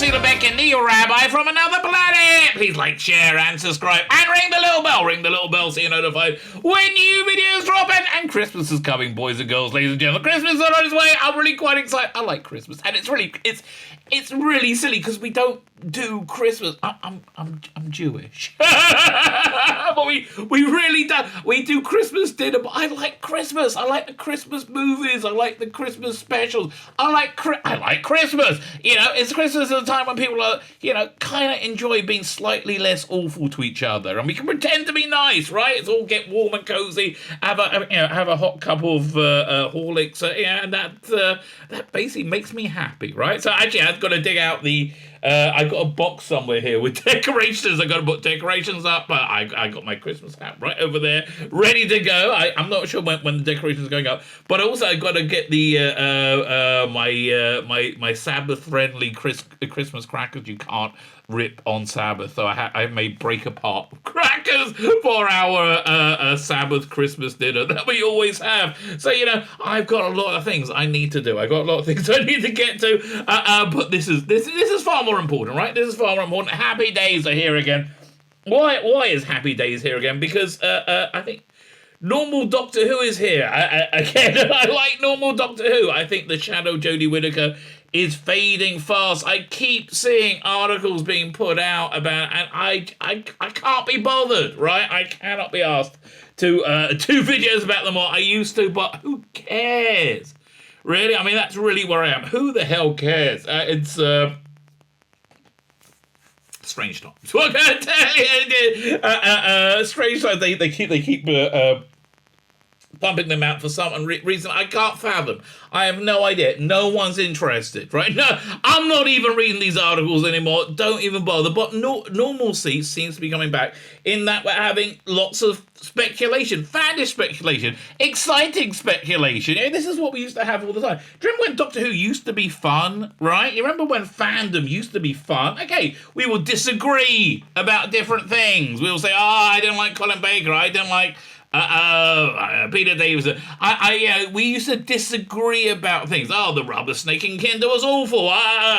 Tzvi Lebetkin, the Rabbi from another planet. Please like, share, and subscribe, and ring the little bell. Ring the little bell so you're notified when new videos drop. And Christmas is coming, boys and girls, ladies and gentlemen. Christmas is on its way. I'm really quite excited. I like Christmas, and it's really silly because we don't do Christmas. I'm Jewish, but we really don't. We do Christmas dinner. But I like Christmas. I like the Christmas movies. I like the Christmas specials. I like Christmas. You know, it's Christmas at a time when people are, you know, kind of enjoy being slightly less awful to each other, and we can pretend to be nice, right? It's all get warm and cozy. Have a hot cup of Horlicks, and that basically makes me happy, right? So actually, I've got to dig out the. I got a box somewhere here with decorations. I got to put decorations up. But I got my Christmas hat right over there, ready to go. I'm not sure when the decorations are going up, but also I got to get the my Sabbath friendly Christmas crackers you can't rip on Sabbath. So I made break apart crackers for our Sabbath Christmas dinner that we always have. So, you know, I've got a lot of things I need to do. I got a lot of things I need to get to. But this is far more important, right? This is far more important. Happy Days are here again. Why is Happy Days here again? Because I think normal Doctor Who is here. I like normal Doctor Who. I think the shadow Jodie Whittaker is fading fast. I keep seeing articles being put out about, and I can't be bothered, right? I cannot be asked to do videos about them what I used to, but who cares? Really? I mean, that's really where I am. Who the hell cares? It's strange times. What can I tell you? Strange times. They keep pumping them out for some reason I can't fathom. I have no idea. No one's interested, right? No, I'm not even reading these articles anymore. Don't even bother. But normalcy seems to be coming back in that we're having lots of speculation, faddish speculation, exciting speculation. You know, this is what we used to have all the time. Do you remember when Doctor Who used to be fun, right? You remember when fandom used to be fun? Okay, we will disagree about different things. We will say, I didn't like Colin Baker. I didn't like Peter Davison. We used to disagree about things. The rubber snake in Kinder was awful.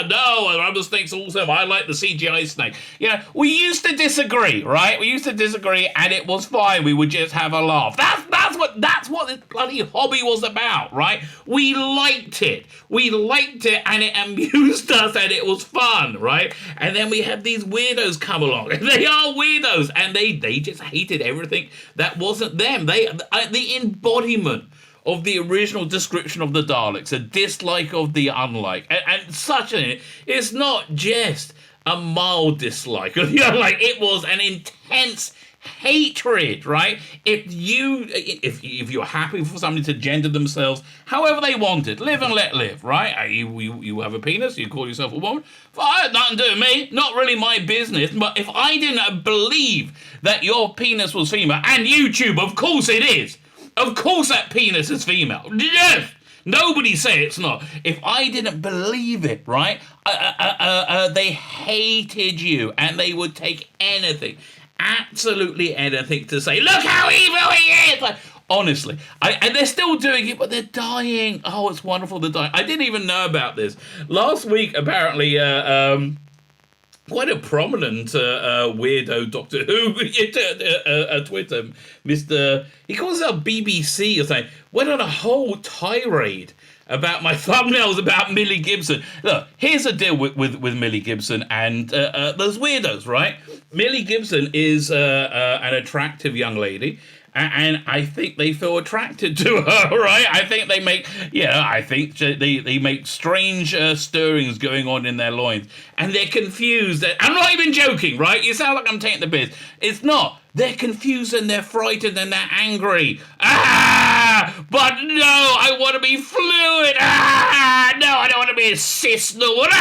No, the rubber snake's awesome. I like the CGI snake. Yeah, we used to disagree, right? We used to disagree, and it was fine. We would just have a laugh. That's what this bloody hobby was about, right? We liked it, and it amused us, and it was fun, right? And then we had these weirdos come along, and they are weirdos, and they just hated everything that wasn't them. The embodiment of the original description of the Daleks, a dislike of the unlike, and such it's not just a mild dislike of the unlike, it was an intense hatred, right? If you're happy for somebody to gender themselves however they wanted, live and let live, right? You have a penis, you call yourself a woman. Nothing to do with me, not really my business. But if I didn't believe that your penis was female, and YouTube, of course it is. Of course that penis is female. Yes. Nobody say it's not. If I didn't believe it, right? They hated you, and they would take anything. Absolutely anything to say, look how evil he is! Like, honestly. And they're still doing it, but they're dying. Oh, it's wonderful, they're dying. I didn't even know about this. Last week, apparently, quite a prominent weirdo Doctor Who Twitter, he calls himself BBC or something, went on a whole tirade about my thumbnails about Millie Gibson. Look, here's the deal with Millie Gibson and those weirdos, right? Millie Gibson is an attractive young lady, and I think they feel attracted to her, right? I think they make, they make strange stirrings going on in their loins, and they're confused. I'm not even joking, right? You sound like I'm taking the piss. It's not. They're confused and they're frightened and they're angry. But no, I want to be fluid. No, I don't want to be a cis nude.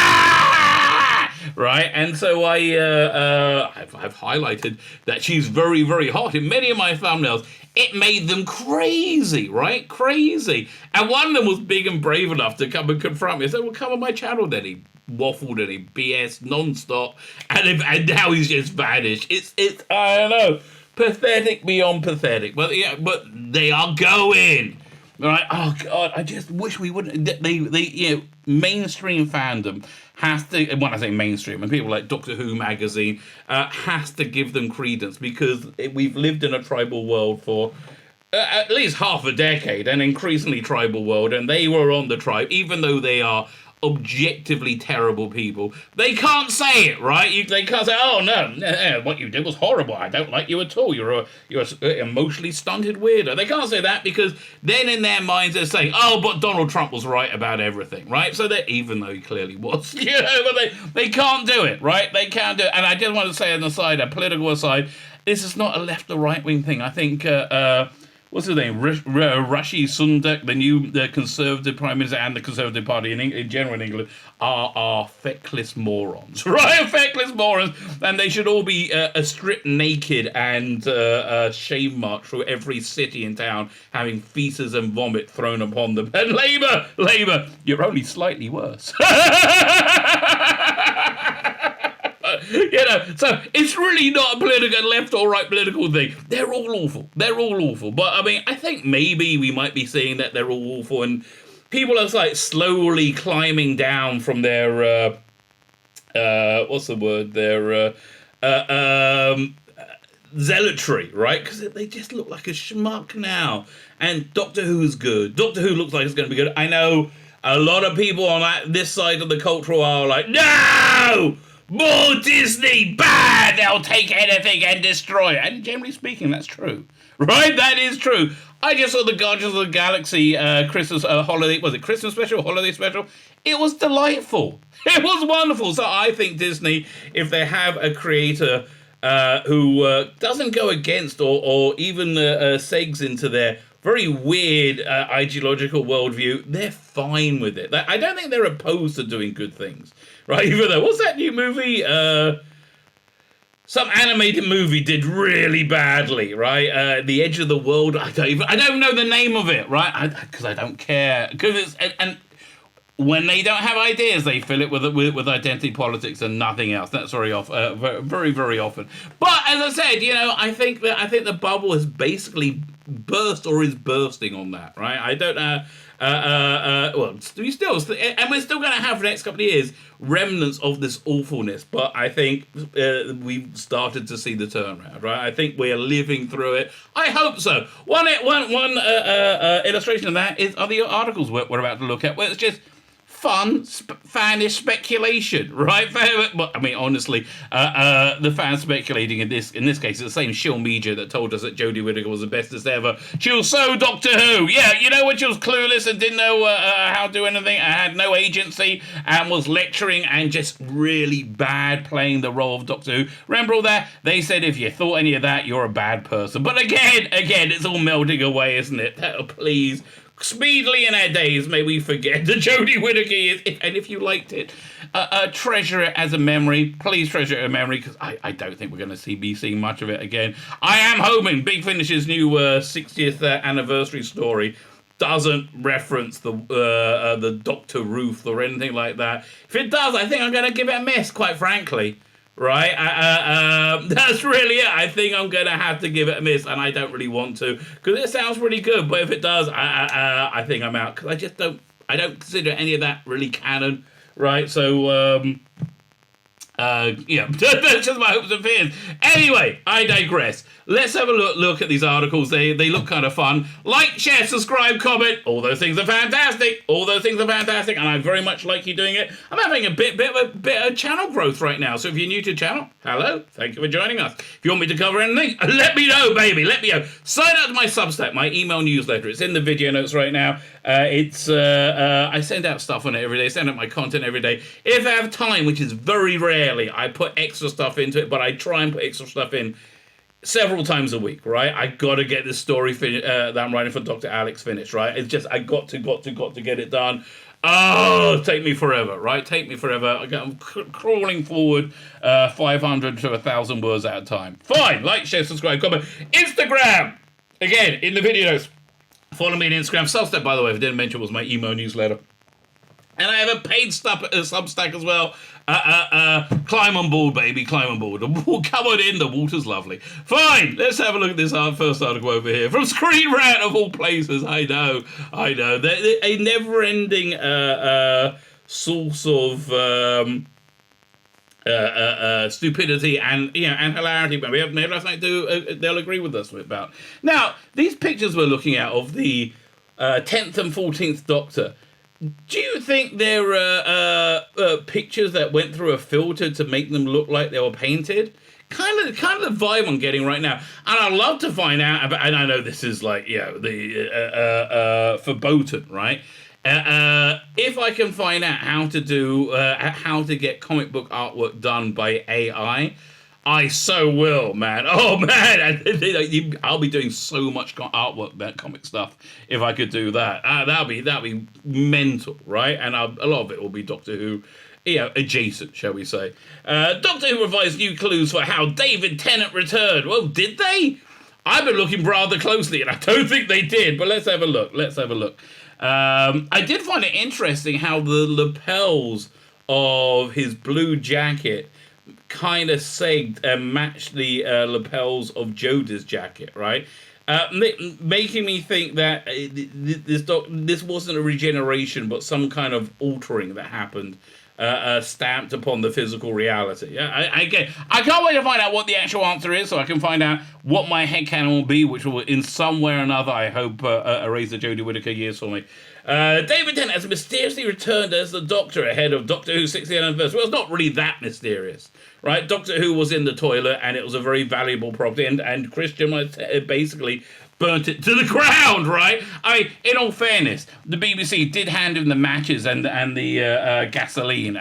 Right, and so I've highlighted that she's very, very hot in many of my thumbnails. It made them crazy, right? Crazy. And one of them was big and brave enough to come and confront me. I said, well, come on my channel then. He waffled and he BS non-stop, and now he's just vanished. It's I don't know, pathetic beyond pathetic. But yeah, but they are going. Right? Oh God, I just wish we wouldn't. Mainstream fandom has to. When I say mainstream, and people like Doctor Who magazine has to give them credence, because we've lived in a tribal world for at least half a decade, an increasingly tribal world, and they were on the tribe, even though they are objectively terrible people. They can't say it, right? They can't say, "Oh no, what you did was horrible. I don't like you at all. You're a emotionally stunted weirdo." They can't say that, because then in their minds they're saying, "Oh, but Donald Trump was right about everything," right? So that, even though he clearly was, but they can't do it, right? They can't do it. And I just want to say on the side, a political aside, this is not a left or right wing thing. I think. What's his name? Rishi Sunak, the new Conservative Prime Minister, and the Conservative Party in general in England are feckless morons, right? Feckless morons, and they should all be stripped naked and shame marched through every city and town, having feces and vomit thrown upon them. And Labour, you're only slightly worse. So it's really not a political left or right political thing. They're all awful. But I mean, I think maybe we might be seeing that they're all awful, and people are like slowly climbing down from their what's the word? Their zealotry, right? Because they just look like a schmuck now. And Doctor Who's good. Doctor Who looks like it's going to be good. I know a lot of people on this side of the cultural are like, no! More Disney, bad! They'll take anything and destroy it. And generally speaking, that's true. Right? That is true. I just saw the Guardians of the Galaxy Christmas holiday, was it Christmas special, holiday special? It was delightful. It was wonderful. So I think Disney, if they have a creator who doesn't go against or even segs into their very weird ideological worldview, they're fine with it. I don't think they're opposed to doing good things. Right, even though, what's that new movie? Some animated movie did really badly, right? The Edge of the World. I don't know the name of it, right? Because I don't care. Because and when they don't have ideas, they fill it with identity politics and nothing else. That's very very often. But as I said, I think the bubble has basically burst or is bursting on that, right? I don't know. Well, we're still going to have for the next couple of years remnants of this awfulness, but I think we've started to see the turnaround, right? I think we're living through it. I hope so. One illustration of that are the articles we're about to look at, where it's just fun, fanish speculation, right? I mean, honestly, the fans speculating in this case, it's the same shill media that told us that Jodie Whittaker was the bestest ever. She was so Doctor Who. Yeah, when she was clueless and didn't know how to do anything, and had no agency, and was lecturing and just really bad playing the role of Doctor Who. Remember all that? They said if you thought any of that, you're a bad person. But again, it's all melting away, isn't it? Oh, please. Speedily in our days, may we forget that Jodie Whittaker is, and if you liked it, treasure it as a memory. Please treasure it as a memory, because I don't think we're going to be seeing much of it again. I am hoping Big Finish's new 60th anniversary story doesn't reference the Dr. Ruth or anything like that. If it does, I think I'm going to give it a miss, quite frankly. Right? That's really it. I think I'm going to have to give it a miss, and I don't really want to, because it sounds really good, but if it does, I think I'm out, because I don't consider any of that really canon, right? So, that's just my hopes and fears. Anyway, I digress. Let's have a look at these articles. They look kind of fun. Like, share, subscribe, comment. All those things are fantastic. And I very much like you doing it. I'm having a bit of channel growth right now. So if you're new to the channel, hello. Thank you for joining us. If you want me to cover anything, let me know, baby. Let me know. Sign up to my Substack, my email newsletter. It's in the video notes right now. I send out stuff on it every day. Send out my content every day. If I have time, which is very rarely, I put extra stuff into it, but I try and put extra stuff in several times a week, right? I got to get this story that I'm writing for Dr. Alex finished, right? It's just, I got to get it done. Oh, take me forever, right? Take me forever. I'm crawling forward 500 to 1,000 words at a time. Fine. Like, share, subscribe, comment. Instagram. Again, in the video notes. Follow me on Instagram. Substack, by the way, if I didn't mention, was my email newsletter. And I have a paid Substack as well. Climb on board, baby, climb on board. Come on in, the water's lovely. Fine, let's have a look at this first article over here. From Screen Rant of all places, I know. They're a never-ending source of stupidity and hilarity, but we have nothing to do. They'll agree with us about. Now, these pictures we're looking at of the 10th and 14th Doctor. Do you think there are pictures that went through a filter to make them look like they were painted? Kind of the vibe I'm getting right now, and I'd love to find out about. And I know this is like the verboten, right? If I can find out how to get comic book artwork done by AI, I so will, man. Oh man, I'll be doing so much artwork, that comic stuff. If I could do that, that'd be mental, right? And a lot of it will be Doctor Who, adjacent, shall we say? Doctor Who provides new clues for how David Tennant returned. Well, did they? I've been looking rather closely, and I don't think they did. But let's have a look. I did find it interesting how the lapels of his blue jacket kind of sagged and matched the lapels of Jodie's jacket, right? Making me think that this wasn't a regeneration, but some kind of altering that happened, stamped upon the physical reality. I can't wait to find out what the actual answer is, so I can find out what my headcanon will be, which will, in some way or another, I hope, erase the Jodie Whittaker years for me. David Tennant has mysteriously returned as the Doctor ahead of Doctor Who's 60th anniversary. Well, it's not really that mysterious, right? Doctor Who was in the toilet, and it was a very valuable property, and Christian basically burnt it to the ground, right? In all fairness, the BBC did hand him the matches and the gasoline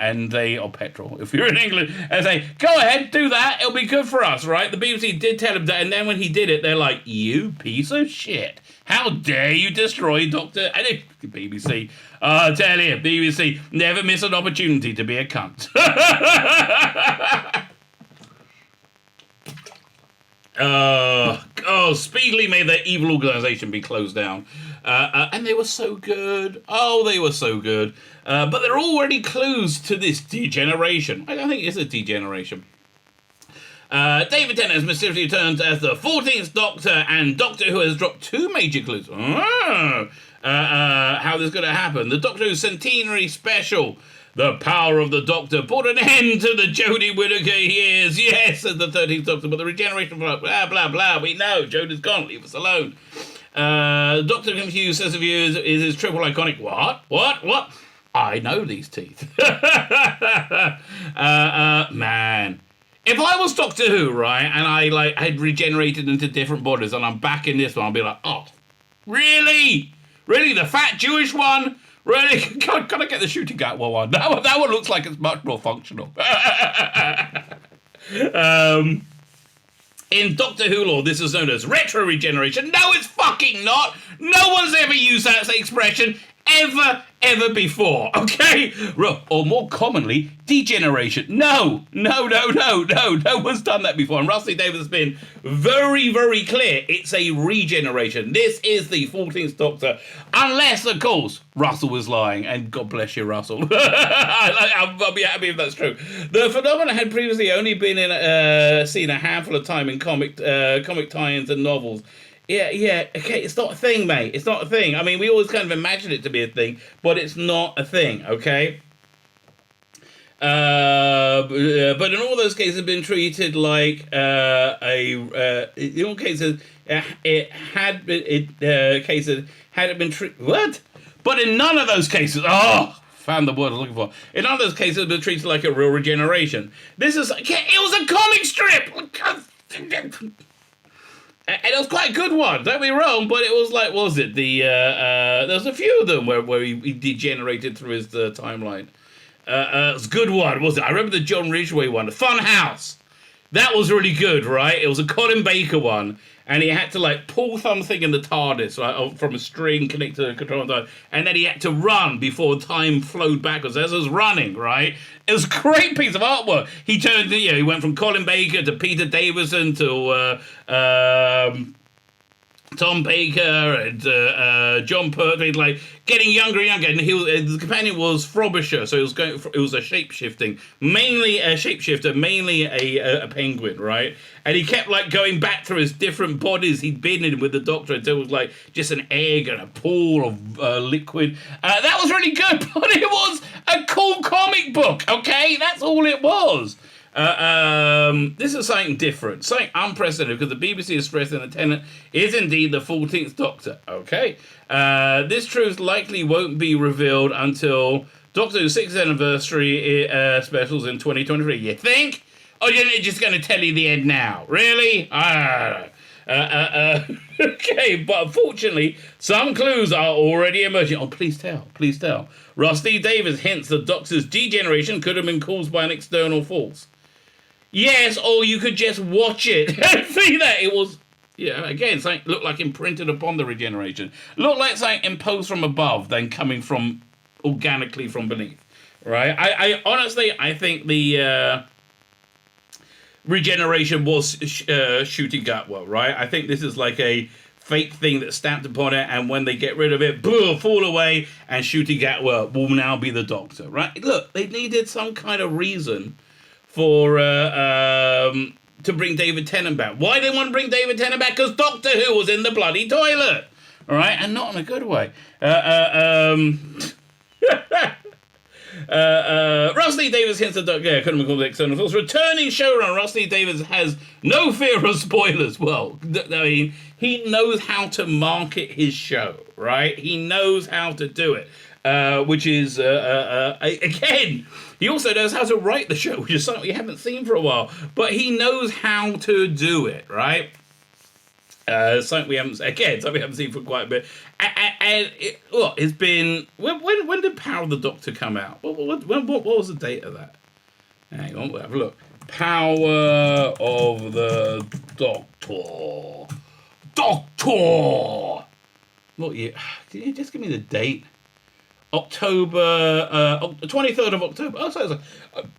or petrol, if you're in England, and say, go ahead, do that, it'll be good for us, right? The BBC did tell him that, and then when he did it, they're like, you piece of shit. How dare you destroy Doctor... And the BBC, I tell you, BBC, never miss an opportunity to be a cunt. Speedily may their evil organisation be closed down. And they were so good. Oh, they were so good. But there are already clues to this degeneration. I don't think it's a degeneration. David Tennant has mysteriously returned as the 14th Doctor, and Doctor Who has dropped two major clues. How this is going to happen. The Doctor Who Centenary Special. The power of the Doctor put an end to the Jodie Whittaker years. Yes, as the 13th Doctor, but the regeneration, blah, blah, blah. We know, Jodie's gone, leave us alone. Doctor Confused says of you is his triple iconic. What? I know these teeth. Man. If I was Doctor Who, right, and I had regenerated into different bodies, and I'm back in this one, I'll be like, oh, really? Really, the fat Jewish one? Really? Can I get the shooting gat one? That one looks like it's much more functional. In Doctor Who lore, this is known as retro regeneration. No, it's fucking not. No one's ever used that expression ever before, okay? Or more commonly, degeneration. No one's done that before. And Russell Davies has been very, very clear. It's a regeneration. This is the 14th Doctor. Unless, of course, Russell was lying. And God bless you, Russell. I'll be happy if that's true. The phenomenon had previously only been seen a handful of times in comic tie-ins and novels. Yeah, okay, it's not a thing, mate. It's not a thing. I mean, we always kind of imagine it to be a thing, but it's not a thing, okay? But in all those cases, it's been treated like in all cases, it had been treated... What? But in none of those cases... Found the word I was looking for. In none of those cases, it's been treated like a real regeneration. This is... it was a comic strip! And it was quite a good one, don't be wrong, but it was like, was it? There's a few of them where he degenerated through his timeline. It was a good one, wasn't it? I remember the John Ridgway one, the Fun House. That was really good, right? It was a Colin Baker one, and he had to like pull something in the TARDIS, right, from a string connected to the control TARDIS, and then he had to run before time flowed backwards as it was running, right? It was a great piece of artwork. He went from Colin Baker to Peter Davison to Tom Baker and John Pertwee, like getting younger and younger, and the companion was Frobisher, so it was a mainly a shapeshifter, mainly a penguin, right? And he kept like going back through his different bodies he'd been in with the Doctor until it was like just an egg and a pool of liquid. That was really good, but it was a cool comic book, okay? That's all it was. This is something different, something unprecedented, because the BBC is stressing that Tennant is indeed the 14th Doctor. Okay. This truth likely won't be revealed until Doctor Who's 6th anniversary specials in 2023. You think? Or you're just going to tell you the end now? Really? I don't know. Okay, but unfortunately, some clues are already emerging. Oh, please tell. Please tell. Rusty Davies hints the Doctor's degeneration could have been caused by an external force. Yes, or you could just watch it and see that it was, again, something looked like imprinted upon the regeneration. Looked like something imposed from above, then coming from organically from beneath, right? I honestly, I think the regeneration was shooting Gatwell, right? I think this is like a fake thing that's stamped upon it, and when they get rid of it, boom, fall away, and Shooty Gatwell will now be the Doctor, right? Look, they needed some kind of reason for to bring David Tennant back. Why they want to bring David Tennant back? Because Doctor Who was in the bloody toilet, all right, and not in a good way. Rusty Davies hints at Doctor. Couldn't be called the external force. Returning showrunner Rusty Davies has no fear of spoilers. Well, I mean, he knows how to market his show, right? He knows how to do it, which is again. He also knows how to write the show, which is something we haven't seen for a while. But he knows how to do it, right? Something we haven't seen for quite a bit. And it's been... When did Power of the Doctor come out? What was the date of that? Hang on, we'll have a look. Power of the Doctor. What year? Can you just give me the date? October, 23rd of October. Oh, so it's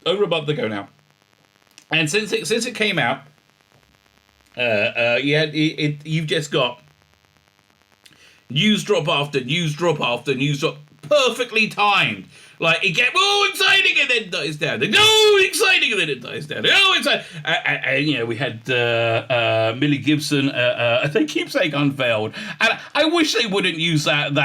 over a month ago now. And since it came out, you've just got news drop after news drop after news drop, perfectly timed. Like, it gets, exciting, and then dies down. Exciting, and then it dies down. Exciting. And we had Millie Gibson, they keep saying unveiled. And I wish they wouldn't use that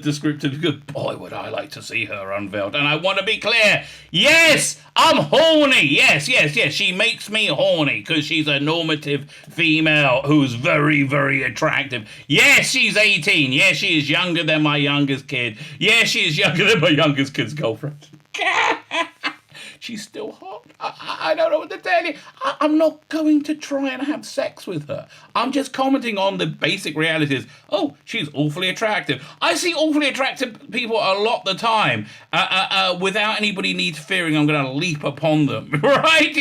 descriptive, because boy, would I like to see her unveiled. And I want to be clear, yes, I'm horny. Yes. She makes me horny because she's a normative female who's very, very attractive. Yes, she's 18. Yes, she is younger than my youngest kid. Yes, she is younger than my youngest kid's girlfriend. She's still hot. I don't know what to tell you. I'm not going to try and have sex with her. I'm just commenting on the basic realities. Oh, she's awfully attractive. I see awfully attractive people a lot of the time without anybody fearing I'm going to leap upon them. Right?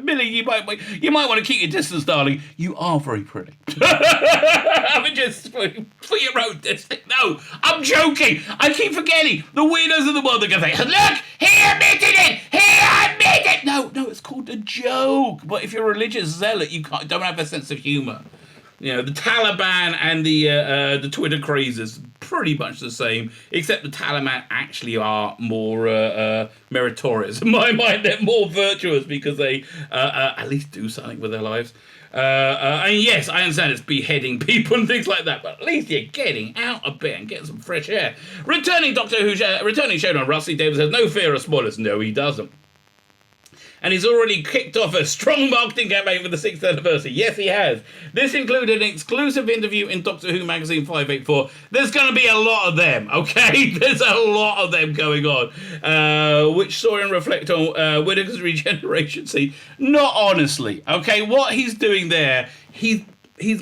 Millie, you might want to keep your distance, darling. You are very pretty. I mean, just for your own distance. No, I'm joking. I keep forgetting. The weirdos of the world are going to say, look, he admitted it. He admitted it. No, it's called a joke. But if you're a religious zealot, you don't have a sense of humor. The Taliban and the Twitter crazes pretty much the same, except the Taliban actually are more meritorious. In my mind, they're more virtuous because they at least do something with their lives. And yes, I understand it's beheading people and things like that, but at least you're getting out a bit and getting some fresh air. Returning showrunner Rusty Davies has no fear of spoilers. No, he doesn't. And he's already kicked off a strong marketing campaign for the 6th anniversary. Yes, he has. This included an exclusive interview in Doctor Who magazine 584. There's going to be a lot of them, okay? There's a lot of them going on, which saw him reflect on Whittaker's regeneration. See, not honestly, okay? What he's doing there, he's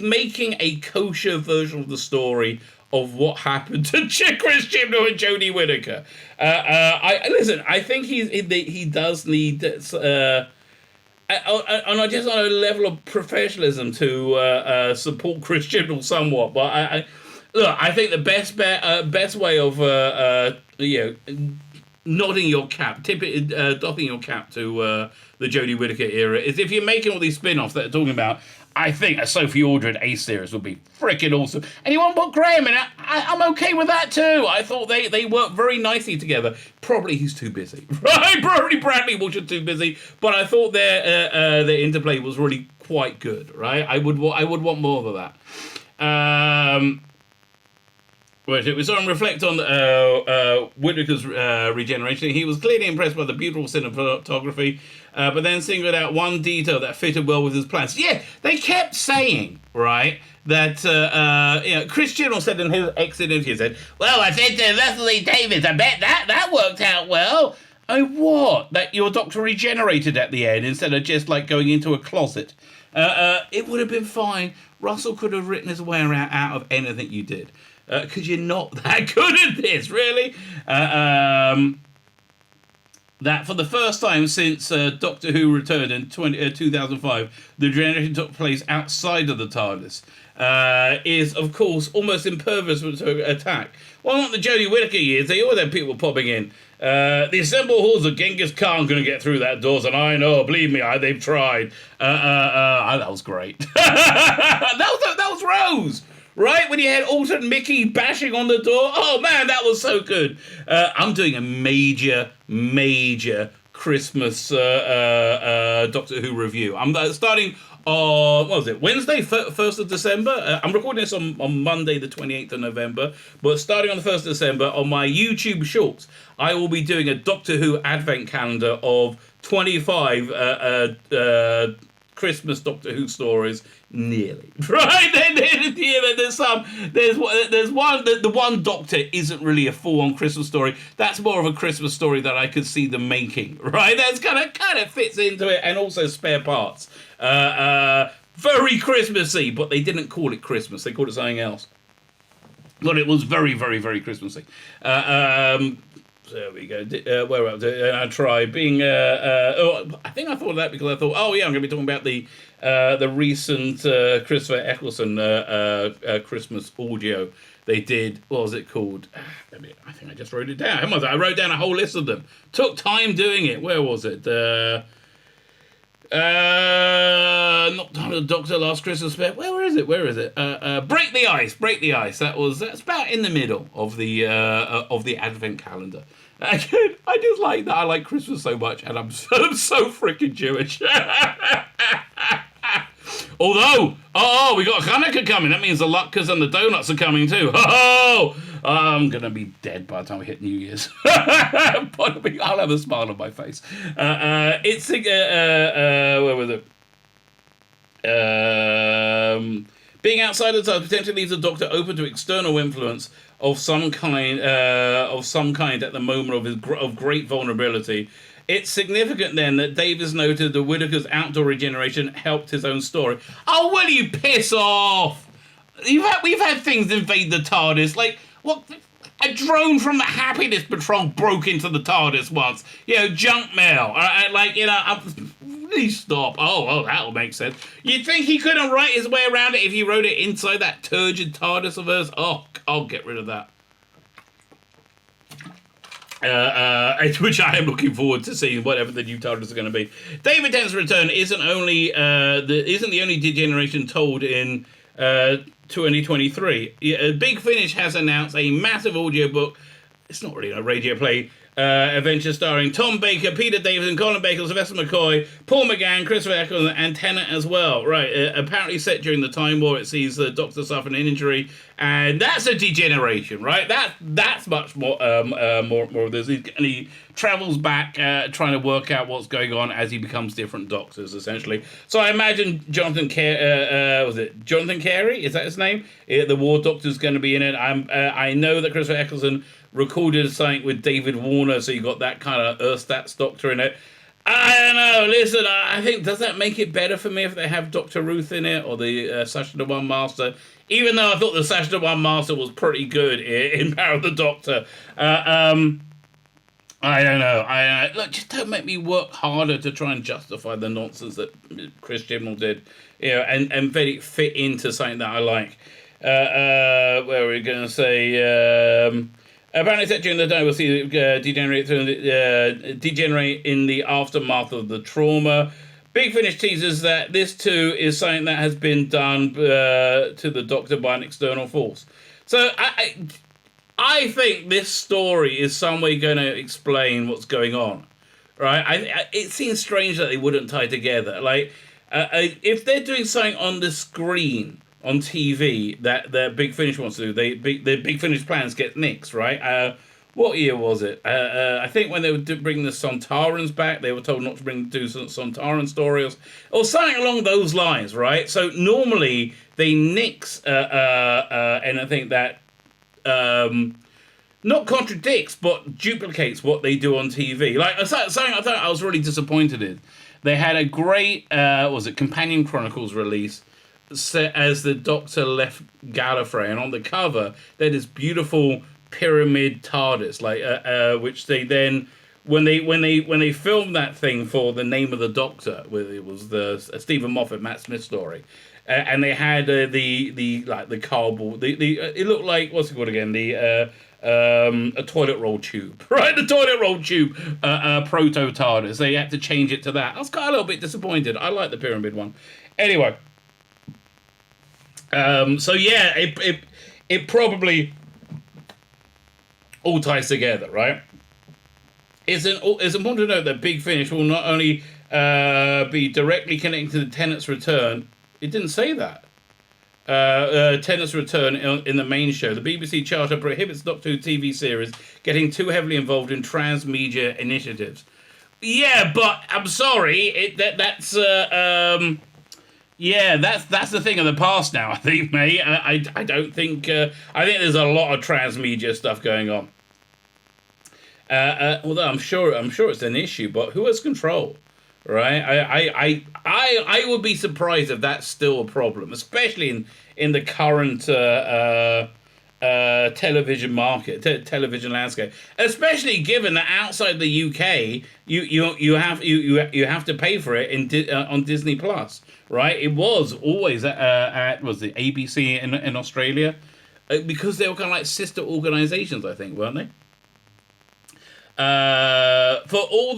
making a kosher version of the story of what happened to Chris Chibnall and Jodie Whittaker. I think he does need just on a level of professionalism to support Chris Chibnall somewhat. But I think the best way of nodding your cap, doffing your cap to the Jodie Whittaker era, is if you're making all these spin-offs that are talking about, I think a Sophie Aldred Ace series would be freaking awesome. And you want to put Graham in it, I'm okay with that too. I thought they work very nicely together. Probably he's too busy, right? Probably Bradley Walsh is too busy. But I thought their interplay was really quite good, right? I would want more of that. But it was on reflect on Whittaker's regeneration. He was clearly impressed by the beautiful cinematography, but then singled out one detail that fitted well with his plans. Yeah, they kept saying, right, that Chris Chibnall said in his exit interview, he said, "Well, I said to Leslie Davis, I bet that worked out well." Oh, what? That your Doctor regenerated at the end instead of just like going into a closet. It would have been fine. Russell could have written his way out of anything you did. Because you're not that good at this, really. That for the first time since Doctor Who returned in 2005, the regeneration took place outside of the TARDIS, is, of course, almost impervious to attack. Well, not the Jodie Whittaker years, they always had people popping in. The assembled hordes of Genghis Khan couldn't get through that doors, and I know, believe me, they've tried. That was great. that was Rose. Right, when you had Alton Mickey bashing on the door. Oh, man, that was so good. I'm doing a major Christmas Doctor Who review. I'm starting on, Wednesday, 1st of December? I'm recording this on Monday, the 28th of November. But starting on the 1st of December, on my YouTube Shorts, I will be doing a Doctor Who advent calendar of 25 Christmas Doctor Who stories. Nearly right. There's one. The one Doctor isn't really a full-on Christmas story. That's more of a Christmas story that I could see them making. Right. That's kind of fits into it, and also spare parts. Very Christmassy, but they didn't call it Christmas. They called it something else. But it was very, very, very Christmassy. So there we go. Where else? I tried being. I think I thought of that because I thought, oh yeah, I'm going to be talking about the recent Christopher Eccleston Christmas audio they did. What was it called? I think I just wrote it down. I wrote down a whole list of them. Took time doing it. Where was it? Not Time of the Doctor, Last Christmas. Where is it? Break the Ice. That's about in the middle of the Advent calendar. Again, I just like that. I like Christmas so much, and I'm so freaking Jewish. Although, we got Hanukkah coming. That means the latkes and the donuts are coming too. I'm going to be dead by the time we hit New Year's. But I'll have a smile on my face. Where was it? Being outside the TARDIS potentially leaves the Doctor open to external influence of some kind at the moment of great vulnerability. It's significant then that Davis noted that Whittaker's outdoor regeneration helped his own story. Oh, will you piss off? We've had things invade the TARDIS. Like, what? A drone from the Happiness Patrol broke into the TARDIS once. Junk mail. Please stop. Oh, that'll make sense. You'd think he couldn't write his way around it if he wrote it inside that turgid TARDIS of hers? Oh, I'll get rid of that. Which I am looking forward to seeing whatever the new TARDIS is going to be. David Tennant's return isn't the only degeneration told in 2023. Big Finish has announced a massive audiobook. It's not really a radio play. Adventure starring Tom Baker, Peter Davison, Colin Baker, Sylvester McCoy, Paul McGann, Christopher Eccleston, and Tennant as well. Right, apparently set during the Time War, it sees the Doctor suffer an injury, and that's a degeneration, right? That's much more of this. He travels back, trying to work out what's going on as he becomes different Doctors, essentially. So I imagine Jonathan Carey? Is that his name? The War Doctor's going to be in it. I know that Christopher Eccleston recorded something with David Warner, so you got that kind of Earthstats Doctor in it. I don't know. Listen, I think, does that make it better for me if they have Dr. Ruth in it, or the Sasha the One Master? Even though I thought the Sasha the One Master was pretty good in Power of the Doctor. I don't know. Look, just don't make me work harder to try and justify the nonsense that Chris Chibnall did, and let it fit into something that I like. Where are we going to say? Apparently, set during the day, we'll see degenerate in the aftermath of the trauma. Big Finish teases that this too is something that has been done to the Doctor by an external force. So I think this story is some way going to explain what's going on, right? It seems strange that they wouldn't tie together. Like, if they're doing something on the screen on TV that Big Finish wants to do, the Big Finish plans get nixed, right? What year was it? I think when they were bringing the Sontarans back, they were told not to do some Sontaran stories or something along those lines, right? So normally they nix anything that not contradicts but duplicates what they do on TV. Like something I thought I was really disappointed in. They had a great Companion Chronicles release set as the Doctor left Gallifrey, and on the cover they had this beautiful pyramid TARDIS, which they then when they filmed that thing for The Name of the Doctor, where it was the Stephen Moffat Matt Smith story, and they had the cardboard, it looked like, what's it called again, a toilet roll tube, right? The toilet roll tube proto TARDIS. They had to change it to that. I was kind of a little bit disappointed. I like the pyramid one. Anyway, so yeah, it probably all ties together, right? It's important to note that Big Finish will not only be directly connected to the Tennant's return. It didn't say that. Tennant's return in the main show. The BBC Charter prohibits Doctor Who TV series getting too heavily involved in transmedia initiatives. Yeah, but I'm sorry, that's the thing of the past now. I think, mate. I don't think. I think there's a lot of transmedia stuff going on. Although I'm sure it's an issue, but who has control, right? I would be surprised if that's still a problem, especially in the current television market, television landscape, especially given that outside the UK, you have to pay for it on Disney Plus, right? It was always at was the ABC in Australia, because they were kind of like sister organizations, I think, weren't they? For all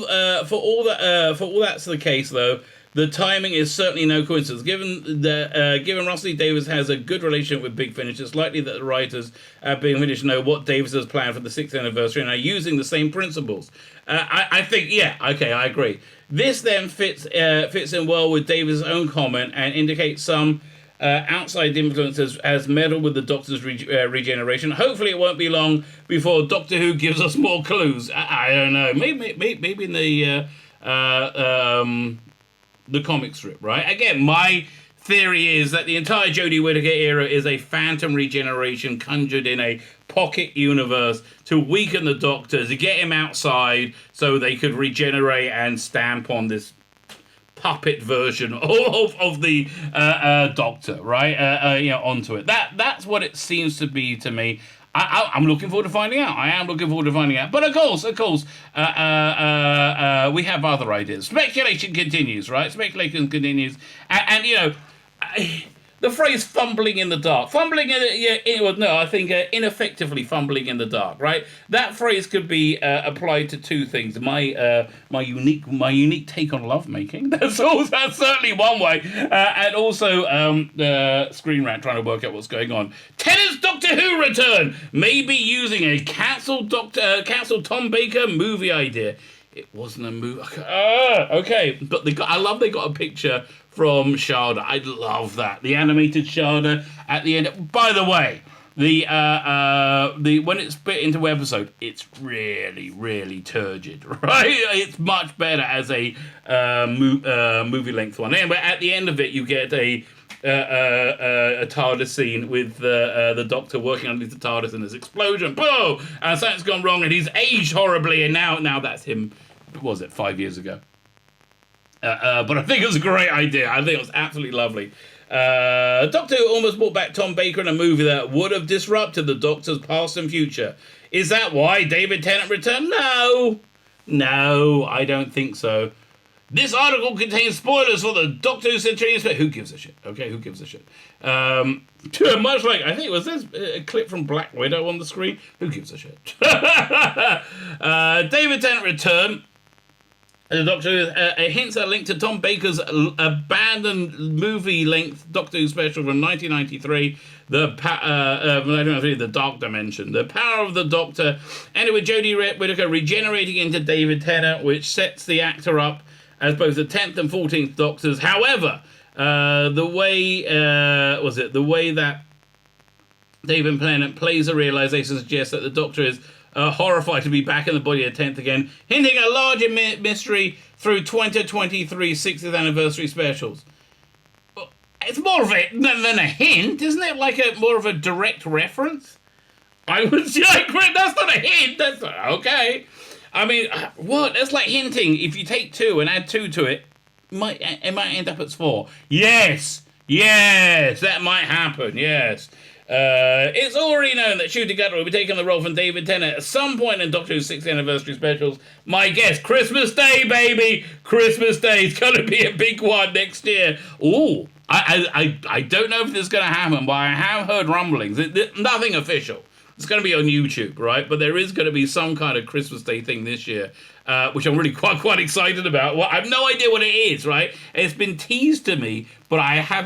that's the case, though, the timing is certainly no coincidence. Given Russell Davies has a good relationship with Big Finish, it's likely that the writers at Big Finish know what Davies has planned for the 6th anniversary and are using the same principles. I think, yeah, okay, I agree. This then fits in well with Davies' own comment and indicates some outside influences has meddled with the Doctor's regeneration. Hopefully it won't be long before Doctor Who gives us more clues. I don't know. Maybe in the comic strip, right? Again, my theory is that the entire Jodie Whittaker era is a phantom regeneration conjured in a pocket universe to weaken the Doctor, to get him outside so they could regenerate and stamp on this puppet version of the Doctor, right? Onto it. That's what it seems to be to me. I'm looking forward to finding out. I am looking forward to finding out. But of course, we have other ideas. Speculation continues, right? Speculation continues, and the phrase "fumbling in the dark," ineffectively fumbling in the dark, right? That phrase could be applied to two things. My unique take on lovemaking. That's certainly one way, and also Screen Rant trying to work out what's going on. Tennant's Doctor Who return, maybe using a cancelled Tom Baker movie idea. It wasn't a movie. Okay, but I love they got a picture from Sharda. I love that. The animated Sharda at the end. By the way, the when it's split into episode, it's really, really turgid, right? It's much better as a movie length one. Anyway, at the end of it, you get a TARDIS scene with the Doctor working underneath the TARDIS and there's explosion. Boom! And something's gone wrong and he's aged horribly, and now that's him. What was it, 5 years ago? But I think it was a great idea. I think it was absolutely lovely. Doctor Who almost brought back Tom Baker in a movie that would have disrupted the Doctor's past and future. Is that why David Tennant returned? No, I don't think so. This article contains spoilers for the Doctor Who Centurion Special. Who gives a shit? Okay, who gives a shit? Much like, I think it was this a clip from Black Widow on the screen. Who gives a shit? David Tennant returned. The Doctor hints are linked to Tom Baker's abandoned movie-length Doctor Who special from 1993, The Dark Dimension. The Power of the Doctor, ended with Jodie Whittaker regenerating into David Tennant, which sets the actor up as both the 10th and 14th Doctors. However, the way that David Tennant plays a realization suggests that the Doctor is horrified to be back in the body of 10th again, hinting a larger mystery through 2023 60th anniversary specials. It's more of a than a hint, isn't it? Like more of a direct reference. I would say that's not a hint. That's not, okay. I mean, what? That's like hinting. If you take 2 and add 2 to it, it might end up at 4. Yes, that might happen. Yes. It's already known that Ncuti Gatwa will be taking the role from David Tennant at some point in Doctor Who's 6th anniversary specials. My guess, Christmas Day, baby! Christmas Day is going to be a big one next year. Ooh, I don't know if this is going to happen, but I have heard rumblings. Nothing official. It's going to be on YouTube, right? But there is going to be some kind of Christmas Day thing this year, which I'm really quite excited about. Well, I have no idea what it is, right? It's been teased to me, but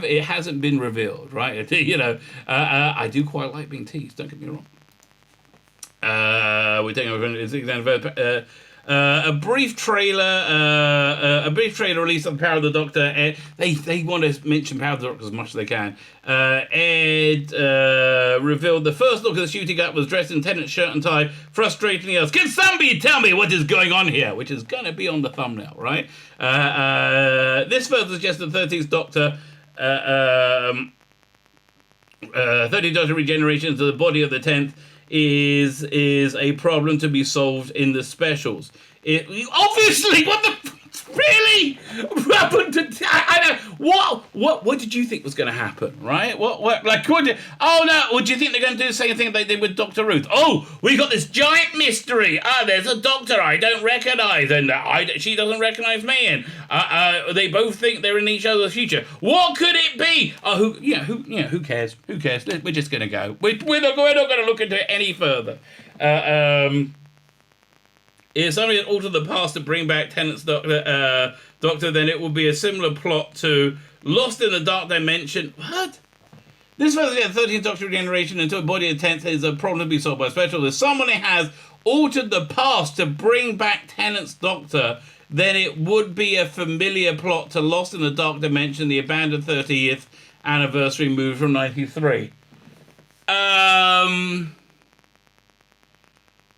it hasn't been revealed, right? I do quite like being teased. Don't get me wrong. We're taking over. A brief trailer released on Power of the Doctor. They want to mention Power of the Doctor as much as they can. Ed revealed the first look at the shooting up was dressed in Tennant's shirt and tie, frustratingly asked, "Can somebody tell me what is going on here?" Which is going to be on the thumbnail, right? This further suggests the 13th Doctor 13th Doctor regeneration into the body of the 10th is a problem to be solved in the specials. Obviously, what the really? What did you think was going to happen? Right? What? Like, would you think they're going to do the same thing they did with Dr. Ruth? Oh, we got this giant mystery. There's a doctor I don't recognise, and she doesn't recognise me, and they both think they're in each other's future. What could it be? Who cares? Who cares? We're just going to go. We're not going to look into it any further. If somebody had altered the past to bring back Tennant's Doctor, then it would be a similar plot to Lost in the Dark Dimension. What? This was the 13th Doctor regeneration into a body of 10th is a problem to be solved by special. If someone has altered the past to bring back Tennant's Doctor, then it would be a familiar plot to Lost in the Dark Dimension, the abandoned 30th anniversary movie from 93.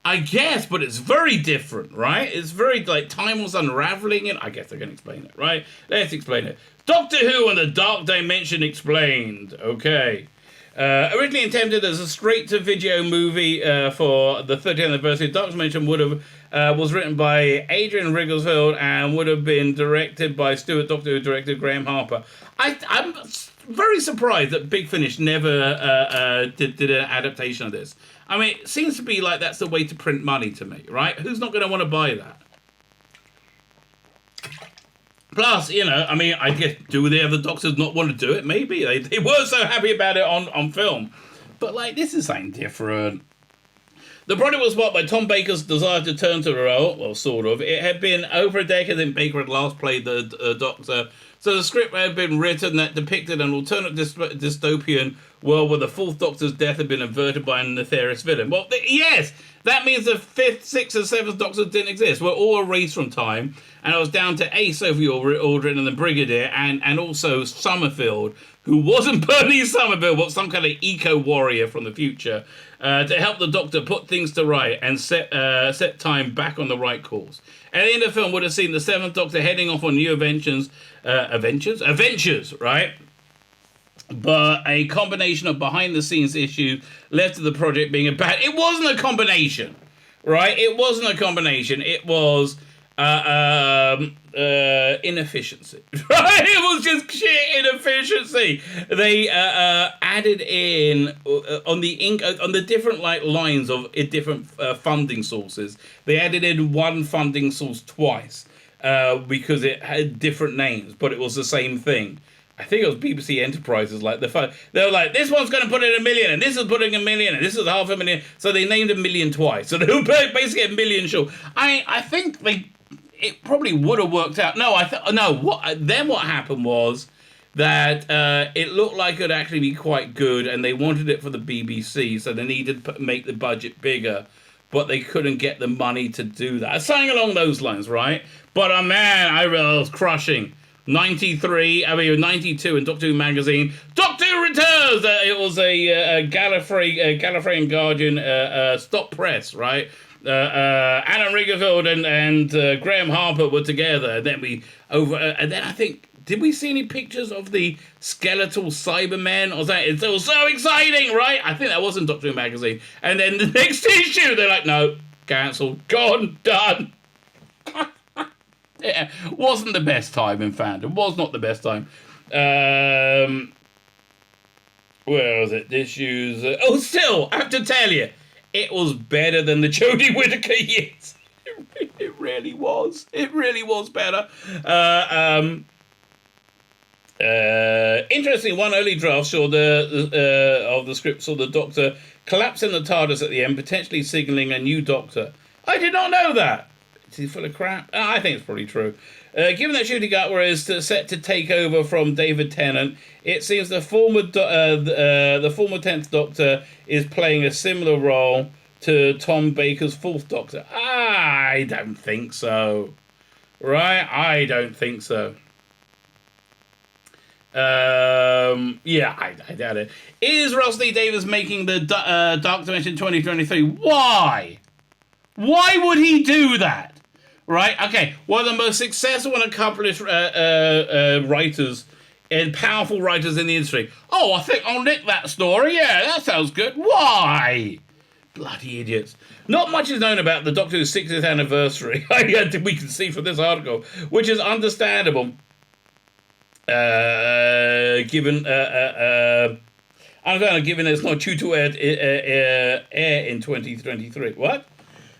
I guess, but it's very different, right? It's very, like, time was unraveling it. I guess I can explain it, right? Let's explain it. Doctor Who and the Dark Dimension Explained. Okay. Originally intended as a straight-to-video movie for the 30th anniversary, Dark Dimension was written by Adrian Rigglesfield and would have been directed by Doctor Who director Graham Harper. I'm very surprised that Big Finish never did an adaptation of this. I mean, it seems to be like that's the way to print money to me, right? Who's not going to want to buy that? Plus, I guess, do the other Doctors not want to do it? Maybe. They were so happy about it on film. But, like, this is something different. The project was sparked by Tom Baker's desire to turn to the role, well, sort of. It had been over a decade since Baker had last played the Doctor, so the script had been written that depicted an alternate dystopian world where the fourth Doctor's death had been averted by a nefarious villain. Well, yes, that means the fifth, sixth, and seventh Doctors didn't exist. We're all erased from time, and it was down to Ace, Sophie Aldrin, and the Brigadier, and also Summerfield, who wasn't Bernie Summerfield, but some kind of eco-warrior from the future, to help the Doctor put things to right and set time back on the right course. At the end of the film, would have seen the seventh Doctor heading off on new adventures, right? But a combination of behind-the-scenes issues led to the project being it wasn't a combination, right? It wasn't a combination. It was inefficiency, right? It was just sheer inefficiency. They added in on the different lines of different funding sources. They added in one funding source twice. because it had different names, but it was the same thing. I think it was BBC Enterprises. Like they were like, this one's going to put in 1 million, and this is putting 1 million, and this is 500,000. So they named 1 million twice. So they were basically 1 million short. I think it probably would have worked out. No, what happened was that it looked like it would actually be quite good, and they wanted it for the BBC, so they needed to make the budget bigger, but they couldn't get the money to do that. Something along those lines, right? But man, I was crushing. 92 in Doctor Who magazine. Doctor Who returns. It was a Gallifrey and Guardian stop press, right? Alan Rigerfield and Graham Harper were together. And then I think, did we see any pictures of the skeletal Cybermen? Or that it was so exciting, right? I think that was in Doctor Who magazine. And then the next issue, they're like, no, cancelled, gone, done. Yeah, wasn't the best time in fandom. Was not the best time. Where was it? Issues. Still, I have to tell you, it was better than the Jodie Whittaker years. It really was. It really was better. Interestingly, one early draft saw of the script saw the Doctor collapse in the TARDIS at the end, potentially signalling a new Doctor. I did not know that. Is he full of crap? I think it's probably true. Given that Ncuti Gatwa is set to take over from David Tennant, it seems the former 10th Doctor is playing a similar role to Tom Baker's 4th Doctor. I don't think so. Right? I don't think so. I doubt it. Is Russell D. Davies making the Dark Dimension 2023? Why? Why would he do that? Right? Okay, one of the most successful and accomplished writers and powerful writers in the industry. Oh, I think I'll nick that story. Yeah, that sounds good. Why? Bloody idiots. Not much is known about the Doctor Who's 60th anniversary. We can see from this article, which is understandable. Given it's not due to air in 2023. What?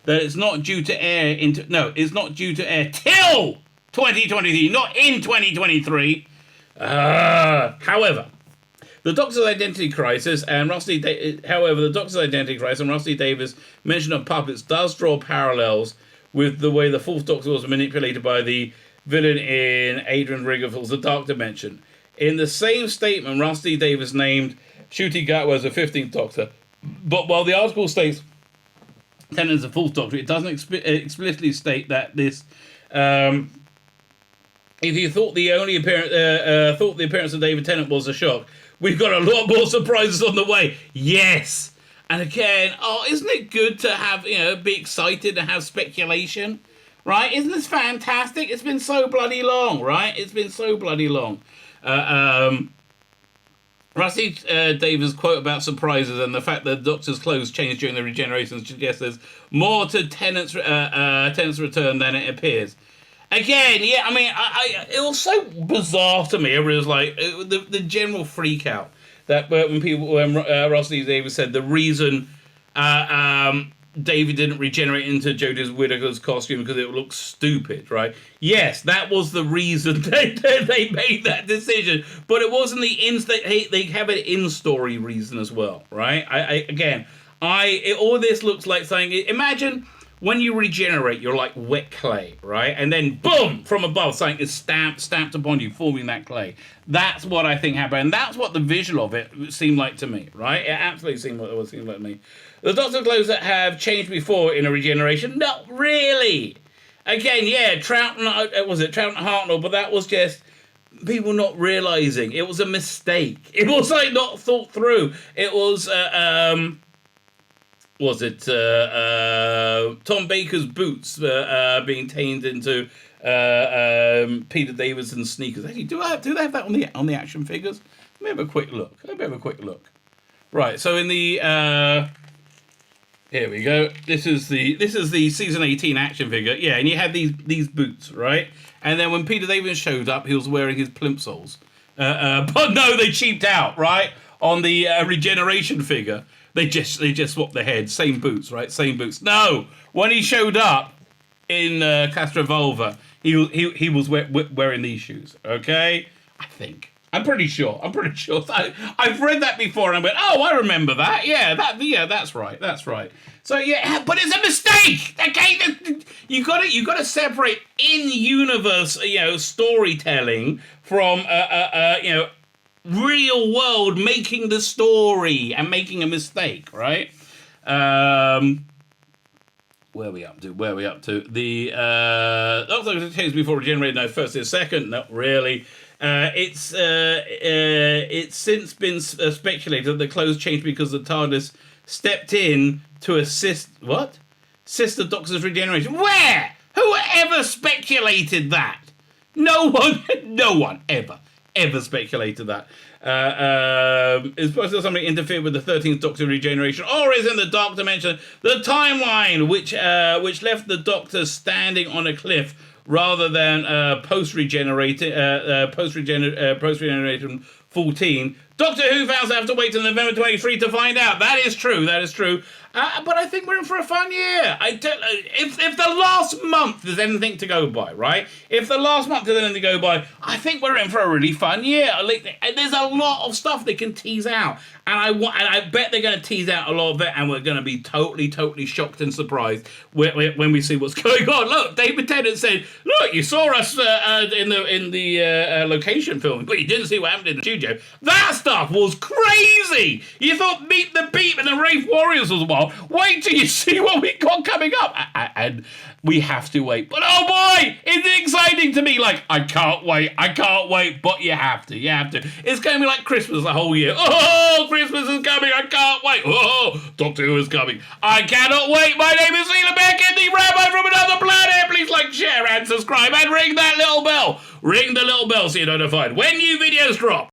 That it's not due to air it's not due to air till 2023, not in 2023. However, the Doctor's Identity Crisis and Rusty Davies' mention of puppets does draw parallels with the way the 4th Doctor was manipulated by the villain in Adrian Riggerfield's The Dark Dimension. In the same statement, Rusty Davies named Ncuti Gatwa as the 15th Doctor, but while the article states Tennant is the 4th Doctor, it doesn't explicitly state that this. If you thought the appearance of David Tennant was a shock, we've got a lot more surprises on the way. Yes, and again, isn't it good to have be excited and have speculation, right? Isn't this fantastic? It's been so bloody long, right? It's been so bloody long. Rusty Davies' quote about surprises and the fact that the Doctor's clothes changed during the regeneration suggests there's more to Tennant's return than it appears. Again, yeah, I mean, it was so bizarre to me. It was like the general freak out that when Rusty Davies said the reason David didn't regenerate into Jodie Whittaker's costume because it looks stupid, right? Yes, that was the reason they made that decision, but it wasn't they have an in-story reason as well, right? All this looks like something. Imagine when you regenerate, you're like wet clay, right? And then boom, from above, something is stamped upon you, forming that clay. That's what I think happened, and that's what the visual of it seemed like to me, right? It absolutely seemed like to me. The Doctor clothes that have changed before in a regeneration? Not really. Again, yeah, Troughton Hartnell, but that was just people not realizing it was a mistake. It was like not thought through. It was Tom Baker's boots being tamed into Peter Davidson's sneakers? Actually, do they have that on the action figures? Let me have a quick look. Right, so in the here we go. This is the season 18 action figure. Yeah, and you had these boots, right? And then when Peter Davidson showed up, he was wearing his plimsolls. But no, they cheaped out, right? On the regeneration figure, they just swapped the head. Same boots, right? Same boots. No, when he showed up in Castrovolva, he was wearing these shoes. Okay, I think. I'm pretty sure. I've read that before, and I went, "Oh, I remember that. Yeah, that's right. That's right." So yeah, but it's a mistake. Okay, you got to separate in-universe, storytelling from real world making the story and making a mistake, right? Where are we up to? The Doctor changed before regenerated. No, first is second. Not really. It's since been speculated that the clothes changed because the TARDIS stepped in to assist the Doctor's regeneration. Where? Who ever speculated that? No one ever speculated that. Is possible something interfered with the 13th Doctor regeneration, or is in the Dark Dimension the timeline which left the Doctor standing on a cliff rather than post-regeneration 14. Doctor Who fans have to wait till November 23 to find out. That is true. But I think we're in for a fun year. If the last month there's anything to go by, right? If the last month there's anything to go by, I think we're in for a really fun year. There's a lot of stuff they can tease out, and I bet they're going to tease out a lot of it, and we're going to be totally shocked and surprised when we see what's going on. Look, David Tennant said, "Look, you saw us in the location film, but you didn't see what happened in the studio." That stuff was crazy. You thought Meet the Beat and the Wraith Warriors was wild. Wait till you see what we got coming up. And we have to wait. But oh boy, it's exciting to me. Like, I can't wait, but you have to. It's going to be like Christmas the whole year. Oh, Christmas is coming, I can't wait. Oh, Doctor Who is coming. I cannot wait. My name is Tzvi Lebetkin, the Rabbi from another planet. Please like, share, and subscribe, and ring that little bell. Ring the little bell so you're notified when new videos drop.